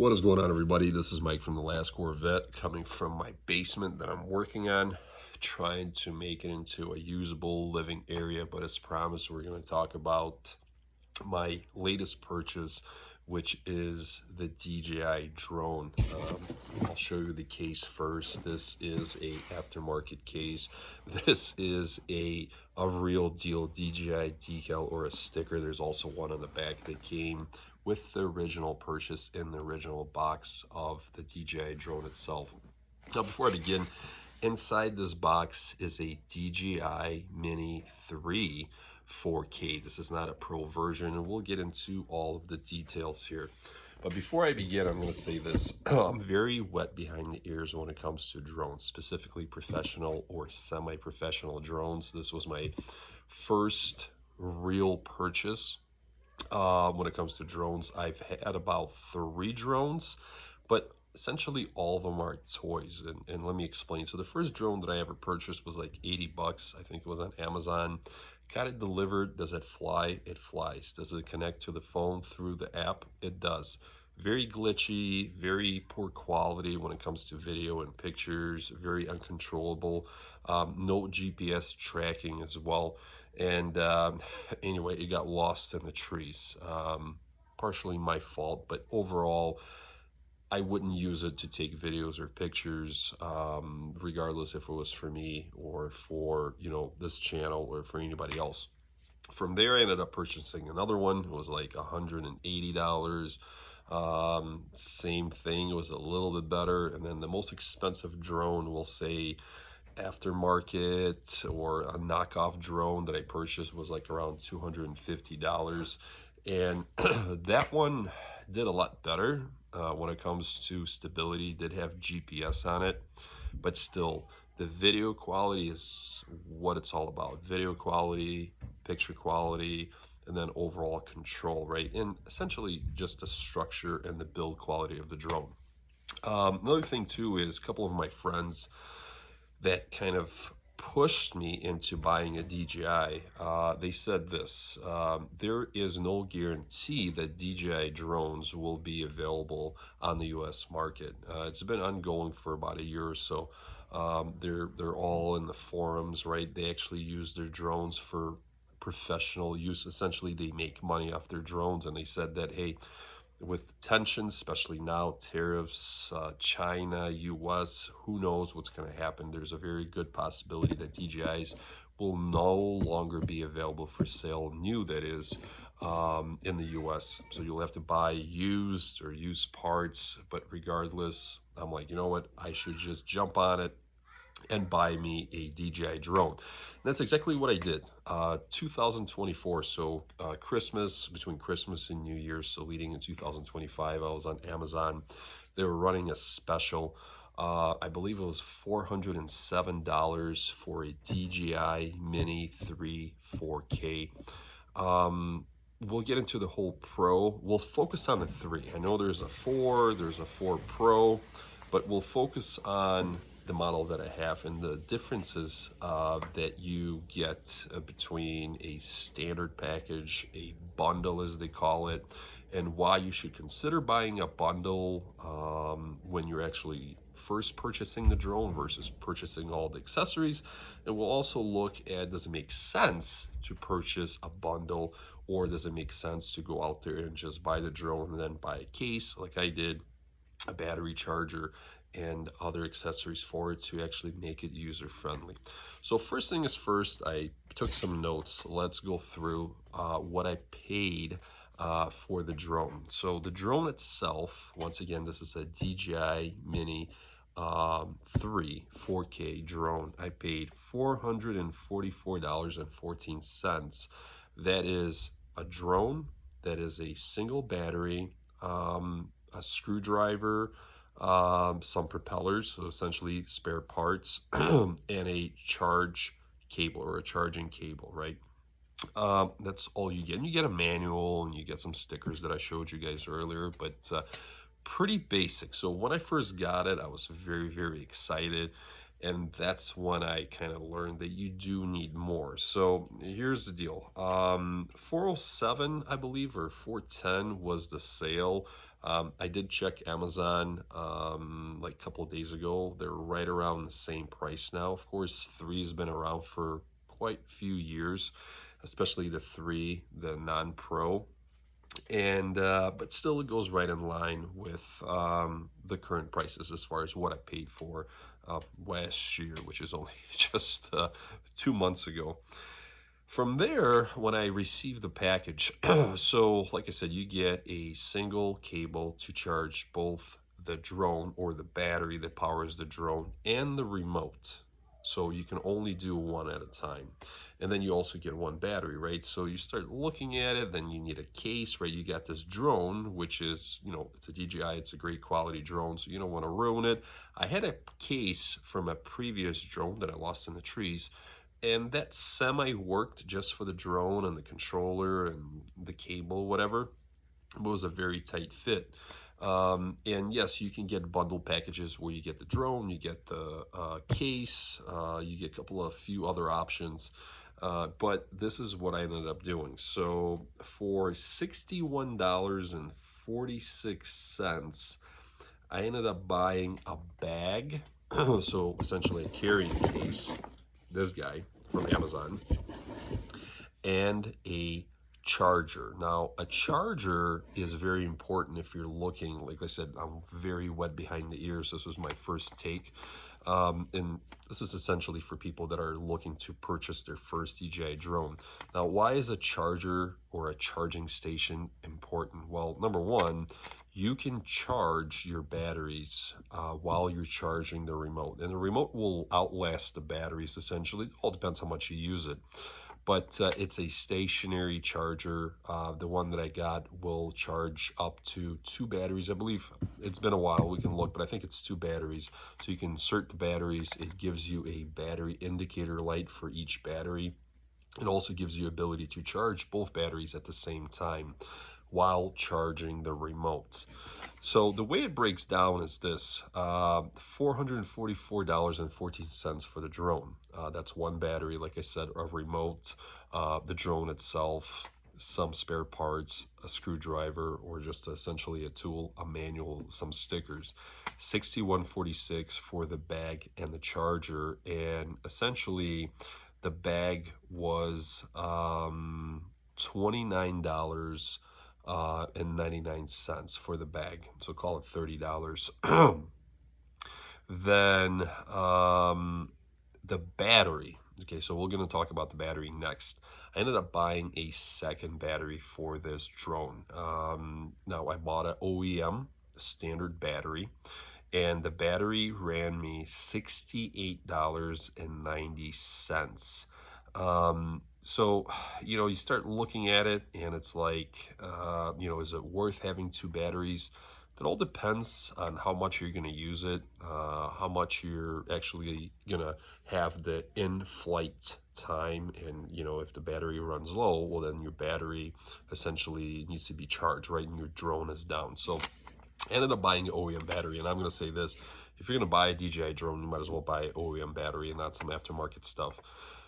What is going on, everybody? This is Mike from the Last Corvette, coming from my basement that I'm working on, trying to make it into a usable living area. But as promised, we're going to talk about my latest purchase, which is the DJI drone. I'll show you the case first. This is a aftermarket case. This is a real deal DJI decal or a sticker. There's also one on the back that came with the original purchase in the original box of the DJI drone itself. Now, before I begin, inside this box is a DJI Mini 3 4K. This is not a Pro version, and we'll get into all of the details here. But before I begin, I'm going to say this. I'm very wet behind the ears when it comes to drones, specifically professional or semi-professional drones. This was my first real purchase. When it comes to drones, I've had about 3 drones, but essentially all of them are toys, and let me explain. So the first drone that I ever purchased was like 80 bucks. I think it was on Amazon. Got it delivered. Does it fly? It flies. Does it connect to the phone through the app? It does. Very glitchy, very poor quality when it comes to video and pictures, very uncontrollable. No GPS tracking as well. And anyway, it got lost in the trees. Partially my fault, but overall, I wouldn't use it to take videos or pictures, regardless if it was for me or for, this channel or for anybody else. From there, I ended up purchasing another one. It was like $180. Same thing, it was a little bit better. And then the most expensive drone, we'll say aftermarket or a knockoff drone that I purchased, was like around $250. And that one did a lot better when it comes to stability. Did have GPS on it, but still the video quality is what it's all about. Video quality, picture quality, and then overall control, right? And essentially just the structure and the build quality of the drone. Another thing too is a couple of my friends that kind of pushed me into buying a DJI. They said this: there is no guarantee that DJI drones will be available on the US market. It's been ongoing for about a year or so. They're all in the forums, right? They actually use their drones for professional use. Essentially, they make money off their drones, and they said that, hey, with tensions, especially now, tariffs, China, US, who knows what's going to happen. There's a very good possibility that DJIs will no longer be available for sale, new that is, in the US. So you'll have to buy used or used parts. But regardless, I'm like, you know what? I should just jump on it and buy me a DJI drone. And that's exactly what I did. 2024, so Christmas, between Christmas and New Year's, so leading in 2025, I was on Amazon. They were running a special. I believe it was $407 for a DJI Mini 3 4K. We'll get into the whole Pro. We'll focus on the 3. I know there's a 4, there's a 4 Pro, but we'll focus on the model that I have and the differences that you get between a standard package, a bundle as they call it, and why you should consider buying a bundle when you're actually first purchasing the drone versus purchasing all the accessories. And we'll also look at, does it make sense to purchase a bundle, or does it make sense to go out there and just buy the drone and then buy a case like I did, a battery charger, and other accessories for it to actually make it user friendly. So first thing is first, I took some notes. Let's go through what I paid for the drone. So the drone itself, once again, this is a DJI Mini 3 4K drone. I paid $444.14. That is a drone, that is a single battery, a screwdriver, some propellers, so essentially spare parts, and a charge cable or a charging cable, right? That's all you get. And you get a manual and you get some stickers that I showed you guys earlier, but pretty basic. So when I first got it, I was very, very excited. And that's when I kind of learned that you do need more. So here's the deal. 407, I believe, or 410 was the sale. I did check Amazon like a couple of days ago. They're right around the same price now. Of course, 3 has been around for quite a few years, especially the 3, the non-pro. And but still it goes right in line with the current prices as far as what I paid for last year, which is only just 2 months ago. From there, when I received the package, so like I said, you get a single cable to charge both the drone or the battery that powers the drone and the remote. So you can only do one at a time. And then you also get one battery, right? So you start looking at it, then you need a case, right? You got this drone, which is, it's a DJI, it's a great quality drone, so you don't want to ruin it. I had a case from a previous drone that I lost in the trees, and that semi worked just for the drone and the controller and the cable, whatever. It was a very tight fit. And yes, you can get bundle packages where you get the drone, you get the case, you get a couple of few other options. But this is what I ended up doing. So for $61.46, I ended up buying a bag. So essentially a carrying case, this guy from Amazon, and a charger. Now, a charger is very important if you're looking, like I said, I'm very wet behind the ears. This was my first take. And this is essentially for people that are looking to purchase their first DJI drone. Now, why is a charger or a charging station important? Well, number one, you can charge your batteries while you're charging the remote. And the remote will outlast the batteries, essentially. It all depends how much you use it. But it's a stationary charger. The one that I got will charge up to 2 batteries. I believe it's been a while, we can look, but I think it's 2 batteries. So you can insert the batteries. It gives you a battery indicator light for each battery. It also gives you ability to charge both batteries at the same time while charging the remote. So the way it breaks down is this: $444.14 for the drone. That's one battery, like I said, a remote, the drone itself, some spare parts, a screwdriver, or just essentially a tool, a manual, some stickers. $61.46 for the bag and the charger, and essentially the bag was $29.99 for the bag, so call it $30. Then the battery. Okay, so we're going to talk about the battery next. I ended up buying a second battery for this drone. Now, I bought an OEM standard battery, and the battery ran me $68.90. So, you start looking at it and it's like, is it worth having 2 batteries? It all depends on how much you're going to use it, how much you're actually going to have the in-flight time. And, if the battery runs low, well, then your battery essentially needs to be charged, right? And your drone is down. So I ended up buying an OEM battery. And I'm going to say this: if you're going to buy a DJI drone, you might as well buy an OEM battery and not some aftermarket stuff.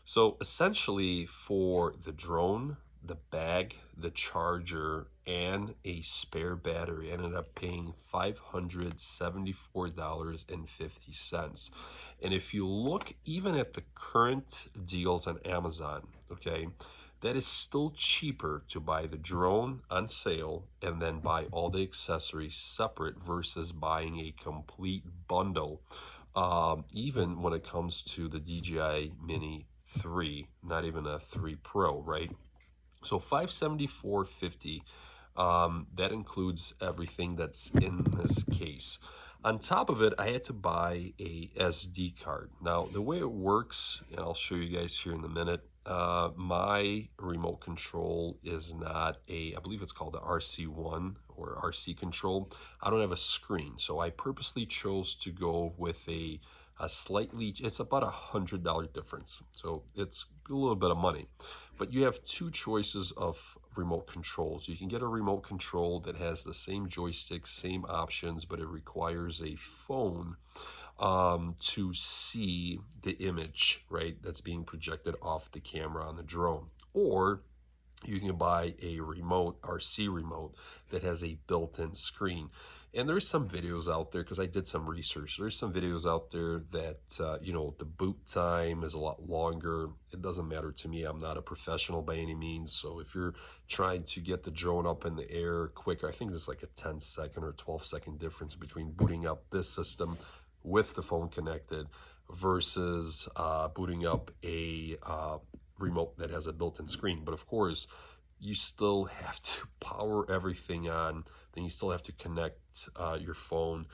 So essentially, for the drone, the bag, the charger, and a spare battery, I ended up paying $574.50. And if you look even at the current deals on Amazon, okay, that is still cheaper to buy the drone on sale and then buy all the accessories separate versus buying a complete bundle. Even when it comes to the DJI Mini 3, not even a 3 Pro, right? So $574.50, that includes everything that's in this case. On top of it, I had to buy a SD card. Now, the way it works, and I'll show you guys here in a minute, my remote control is not I believe it's called the RC1 or RC control. I don't have a screen, so I purposely chose to go with a slightly, it's about $100 difference. So it's a little bit of money. But you have 2 choices of remote controls. You can get a remote control that has the same joystick, same options, but it requires a phone to see the image, right, that's being projected off the camera on the drone. Or you can buy a remote, RC remote, that has a built-in screen. And there's some videos out there, because I did some research. There's some videos out there that, you know, the boot time is a lot longer. It doesn't matter to me. I'm not a professional by any means. So if you're trying to get the drone up in the air quicker, I think there's like a 10-second or 12-second difference between booting up this system with the phone connected versus booting up a remote that has a built-in screen. But of course, you still have to power everything on. Then you still have to connect your phone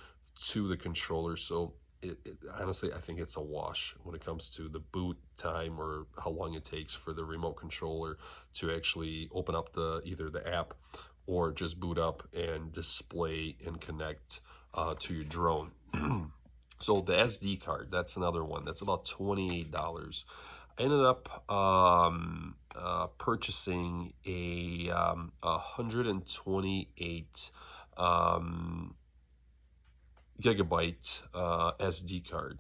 to the controller. So honestly, I think it's a wash when it comes to the boot time, or how long it takes for the remote controller to actually open up either the app or just boot up and display and connect to your drone. So the SD card, that's another one. That's about $28. I ended up purchasing a 128 gigabyte SD card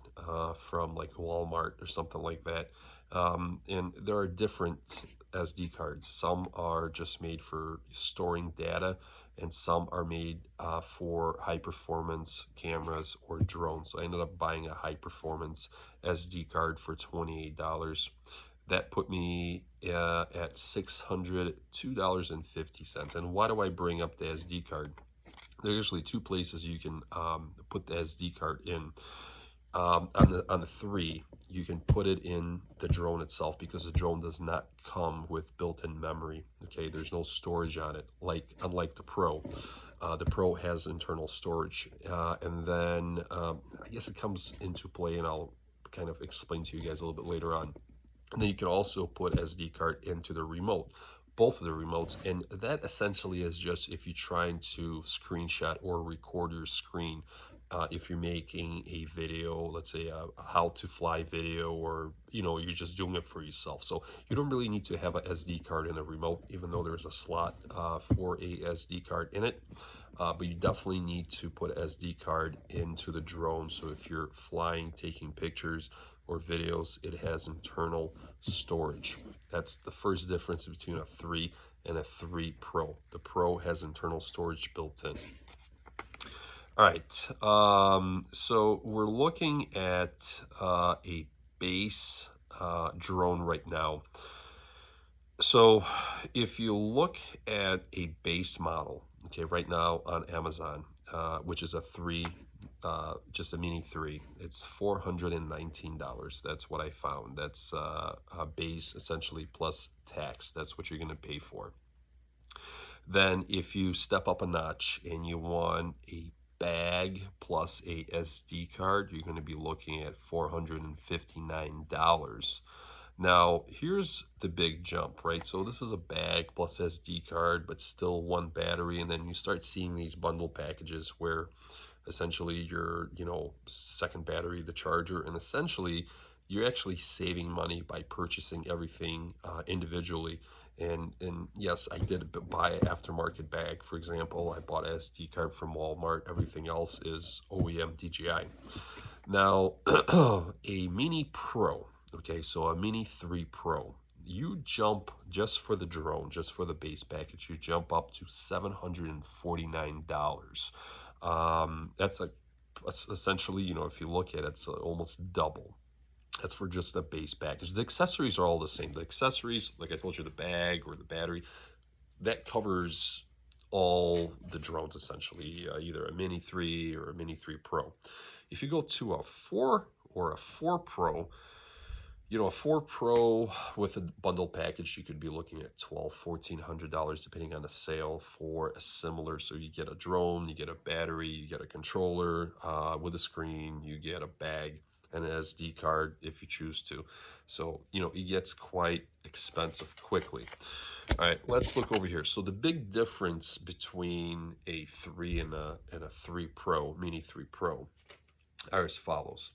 from like Walmart or something like that. And there are different SD cards. Some are just made for storing data, and some are made for high performance cameras or drones. So I ended up buying a high performance SD card for $28. That put me at $602.50. And why do I bring up the SD card? There's usually two places you can put the SD card in. On the 3, you can put it in the drone itself, because the drone does not come with built-in memory. Okay, there's no storage on it, unlike the Pro. The Pro has internal storage, and then I guess it comes into play, and I'll kind of explain to you guys a little bit later on. And then you can also put SD card into the remote, both of the remotes, and that essentially is just if you're trying to screenshot or record your screen. If you're making a video, let's say a how to fly video, or you know, you're just doing it for yourself. So you don't really need to have a SD card in a remote, even though there's a slot for a SD card in it. But you definitely need to put SD card into the drone. So if you're flying, taking pictures or videos, it has internal storage. That's the first difference between a 3 and a 3 Pro. The Pro has internal storage built in. All right, so we're looking at a base drone right now. So if you look at a base model, okay, right now on Amazon, which is a 3, just a Mini 3, it's $419. That's what I found. That's a base essentially plus tax. That's what you're going to pay for. Then if you step up a notch and you want a bag plus a SD card, you're going to be looking at $459. Now, here's the big jump, right? So this is a bag plus SD card, but still one battery. And then you start seeing these bundle packages where essentially your, you know, second battery, the charger, and essentially you're actually saving money by purchasing everything individually. And yes, I did buy an aftermarket bag. For example, I bought an SD card from Walmart. Everything else is OEM DJI. Now, a Mini Pro, okay, so a Mini 3 Pro, you jump, just for the drone, just for the base package, you jump up to $749. That's essentially, you know, if you look at it, it's almost double. That's for just the base package. The accessories are all the same. The accessories, like I told you, the bag or the battery, that covers all the drones essentially, either a Mini 3 or a Mini 3 Pro. If you go to a 4 or a 4 Pro, you know, a 4 Pro with a bundle package, you could be looking at $1,200–$1,400 depending on the sale for a similar. So you get a drone, you get a battery, you get a controller with a screen, you get a bag and an SD card if you choose to. So, you know, it gets quite expensive quickly. All right, let's look over here. So the big difference between a 3 and a 3 Pro, Mini 3 Pro, are as follows.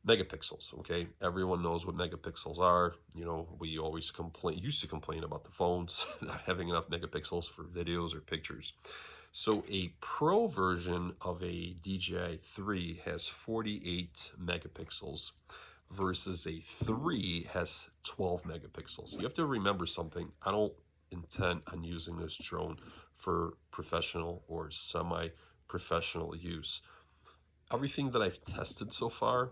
Megapixels, okay? Everyone knows what megapixels are. You know, we always used to complain about the phones not having enough megapixels for videos or pictures. So a Pro version of a DJI 3 has 48 megapixels versus a 3 has 12 megapixels. You have to remember something. I don't intent on using this drone for professional or semi-professional use. Everything that I've tested so far,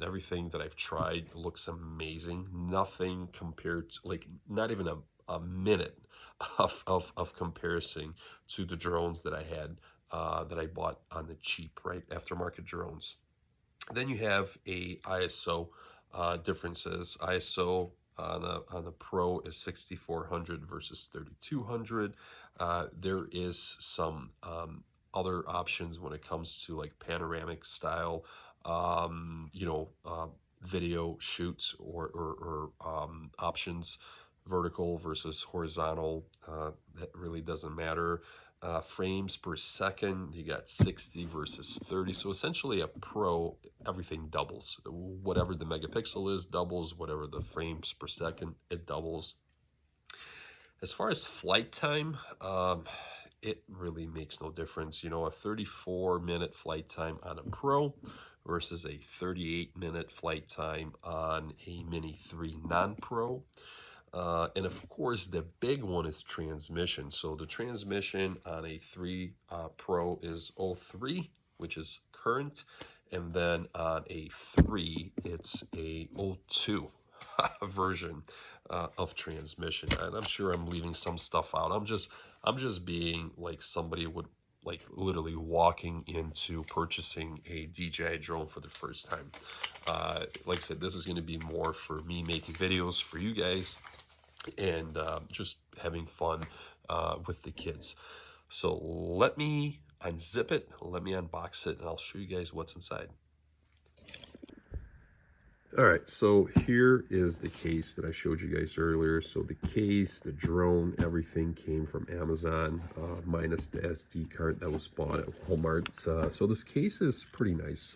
everything that I've tried looks amazing. Nothing compared to, like, not even a minute of comparison to the drones that I had, that I bought on the cheap, right? Aftermarket drones. Then you have a ISO differences. ISO on the Pro is 6400 versus 3200. There is some other options when it comes to like panoramic style, video shoots or options, vertical versus horizontal. That really doesn't matter. Frames per second, you got 60 versus 30. So essentially a Pro, everything doubles. Whatever the megapixel is doubles, whatever the frames per second, it doubles. As far as flight time, it really makes no difference. You know, a 34-minute flight time on a Pro versus a 38-minute flight time on a Mini 3 non-Pro. And of course, the big one is transmission. So the transmission on a 3 Pro is 03, which is current. And then on a 3, it's a 02 version of transmission. And I'm sure I'm leaving some stuff out. I'm just being like somebody would, like literally walking into purchasing a DJI drone for the first time. Like I said, this is going to be more for me making videos for you guys and just having fun with the kids. So let me unzip it, let me unbox it, and I'll show you guys what's inside. All right, so here is the case that I showed you guys earlier. So the case, the drone, everything came from Amazon, minus the SD card that was bought at Walmart. So this case is pretty nice.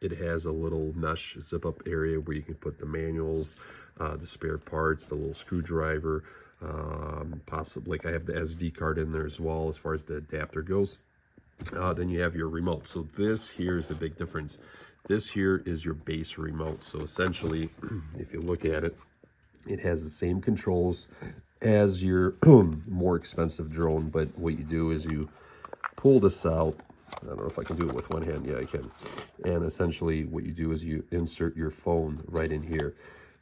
It has a little mesh zip-up area where you can put the manuals, the spare parts, the little screwdriver, possibly, like I have the SD card in there as well as far as the adapter goes. Then you have your remote. So this here is the big difference. This here is your base remote. So essentially, if you look at it, it has the same controls as your more expensive drone, but what you do is you pull this out. I don't know if I can do it with one hand. Yeah, I can. And essentially what you do is you insert your phone right in here.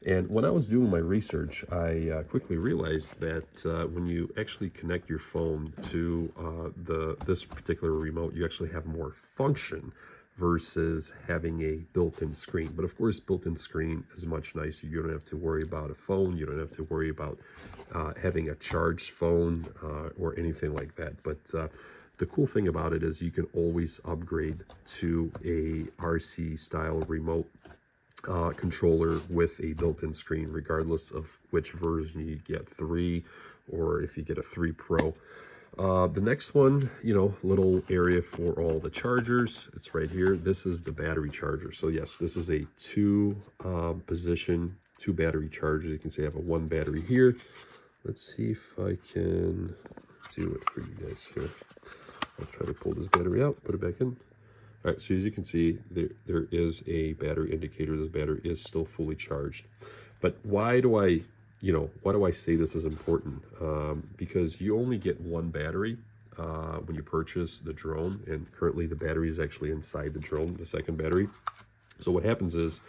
And when I was doing my research, I quickly realized that when you actually connect your phone to this particular remote, you actually have more function versus having a built-in screen. But of course, built-in screen is much nicer. You don't have to worry about a phone. You don't have to worry about having a charged phone or anything like that. But the cool thing about it is you can always upgrade to a RC style remote controller with a built-in screen, regardless of which version you get, 3 or if you get a 3 Pro. The next one, little area for all the chargers. It's right here. This is the battery charger. So yes, this is a 2 position, 2 battery chargers. You can see I have a 1 battery here. Let's see if I can do it for you guys here. I'll try to pull this battery out, put it back in. All right, so as you can see, there is a battery indicator. This battery is still fully charged. But why do I say this is important? Because you only get 1 battery when you purchase the drone, and currently the battery is actually inside the drone, the second battery. So what happens is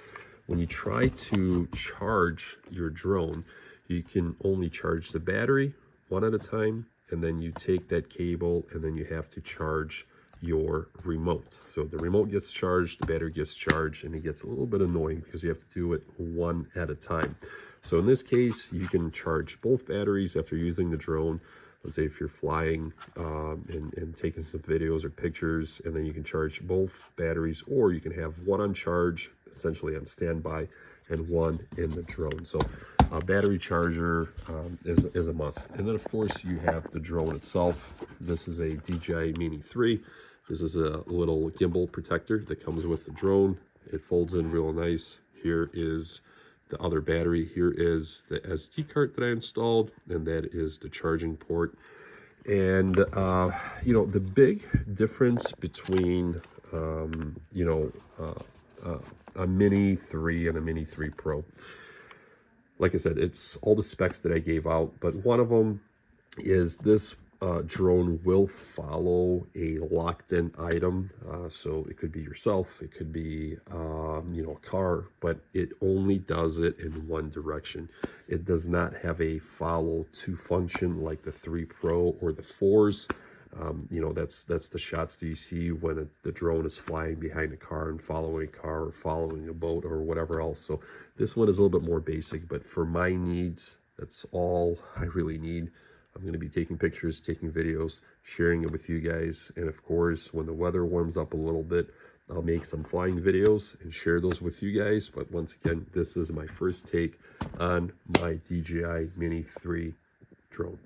when you try to charge your drone, you can only charge the battery one at a time, and then you take that cable and then you have to charge your remote. So the remote gets charged, the battery gets charged, and it gets a little bit annoying because you have to do it one at a time. So in this case, you can charge both batteries after using the drone. Let's say if you're flying and taking some videos or pictures, and then you can charge both batteries, or you can have one on charge, essentially on standby, and one in the drone. So a battery charger is a must. And then of course you have the drone itself. This is a DJI Mini 3. This is a little gimbal protector that comes with the drone. It folds in real nice. Here is the other battery. Here is the SD card that I installed, and that is the charging port. And the big difference between a Mini 3 and a Mini 3 Pro. like I said, it's all the specs that I gave out, but one of them is this drone will follow a locked-in item. So it could be yourself, it could be, you know, a car, but it only does it in one direction. It does not have a follow to function like the 3 Pro or the 4s. You know, that's the shots that you see when the drone is flying behind a car and following a car or following a boat or whatever else. So this one is a little bit more basic, but for my needs, that's all I really need. I'm going to be taking pictures, taking videos, sharing it with you guys. And of course, when the weather warms up a little bit, I'll make some flying videos and share those with you guys. But once again, this is my first take on my DJI Mini 3 drone.